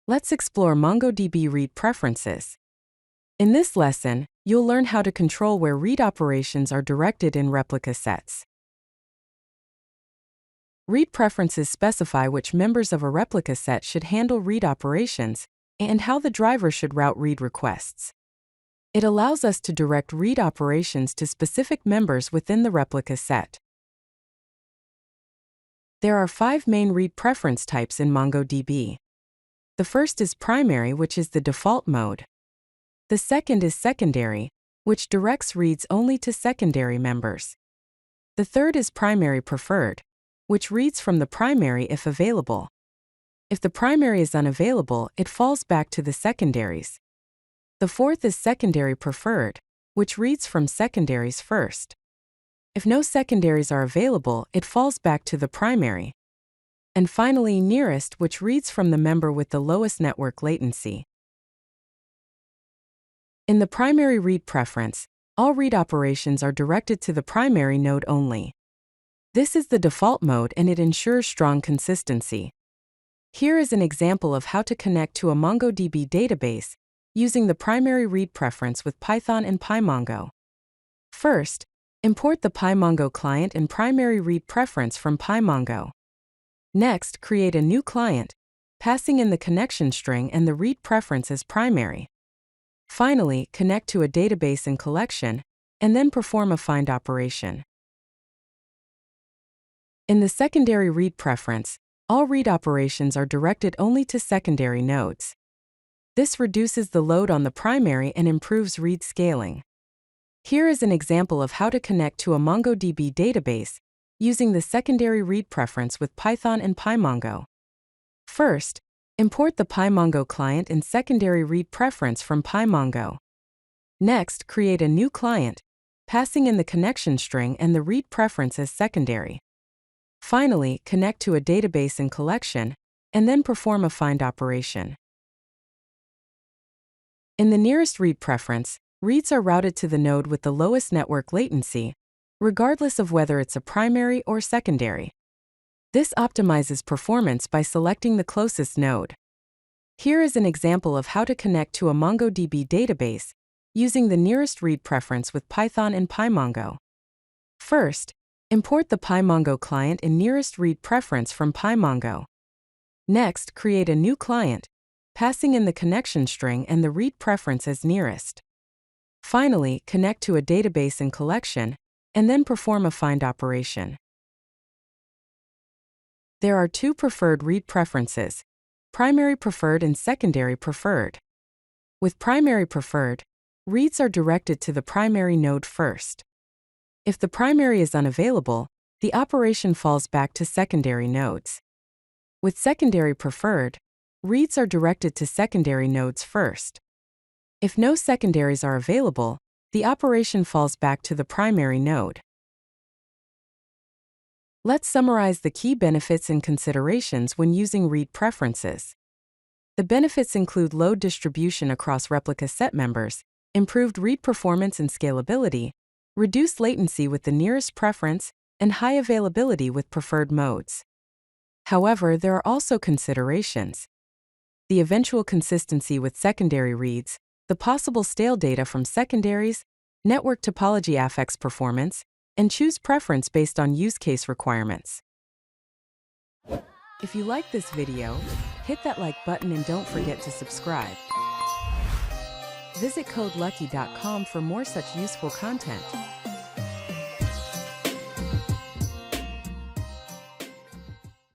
Let's explore MongoDB Read Preferences. In this lesson, you'll learn how to control where read operations are directed in replica sets. Read preferences specify which members of a replica set should handle read operations and how the driver should route read requests. It allows us to direct read operations to specific members within the replica set. There are 5 main read preference types in MongoDB. The first is primary, which is the default mode. The second is secondary, which directs reads only to secondary members. The third is PrimaryPreferred, which reads from the primary if available. If the primary is unavailable, it falls back to the secondaries. The fourth is SecondaryPreferred, which reads from secondaries first. If no secondaries are available, it falls back to the primary. And finally, nearest, which reads from the member with the lowest network latency. In the primary read preference, all read operations are directed to the primary node only. This is the default mode and it ensures strong consistency. Here is an example of how to connect to a MongoDB database using the primary read preference with Python and PyMongo. First, import the PyMongo client and primary read preference from PyMongo. Next, create a new client, passing in the connection string and the read preference as primary. Finally, connect to a database and collection, and then perform a find operation. In the secondary read preference, all read operations are directed only to secondary nodes. This reduces the load on the primary and improves read scaling. Here is an example of how to connect to a MongoDB database using the secondary read preference with Python and PyMongo. First, import the PyMongo client and secondary read preference from PyMongo. Next, create a new client, passing in the connection string and the read preference as secondary. Finally, connect to a database and collection, and then perform a find operation. In the nearest read preference, reads are routed to the node with the lowest network latency, regardless of whether it's a primary or secondary. This optimizes performance by selecting the closest node. Here is an example of how to connect to a MongoDB database using the nearest read preference with Python and PyMongo. First, import the PyMongo client and nearest read preference from PyMongo. Next, create a new client, passing in the connection string and the read preference as nearest. Finally, connect to a database and collection, and then perform a find operation. There are 2 preferred read preferences, PrimaryPreferred and SecondaryPreferred. With PrimaryPreferred, reads are directed to the primary node first. If the primary is unavailable, the operation falls back to secondary nodes. With SecondaryPreferred, reads are directed to secondary nodes first. If no secondaries are available, the operation falls back to the primary node. Let's summarize the key benefits and considerations when using read preferences. The benefits include load distribution across replica set members, improved read performance and scalability, reduced latency with the nearest preference, and high availability with preferred modes. However, there are also considerations. The eventual consistency with secondary reads, the possible stale data from secondaries, network topology affects performance, and choose preference based on use case requirements. If you like this video, hit that like button and don't forget to subscribe. Visit CodeLucky.com for more such useful content.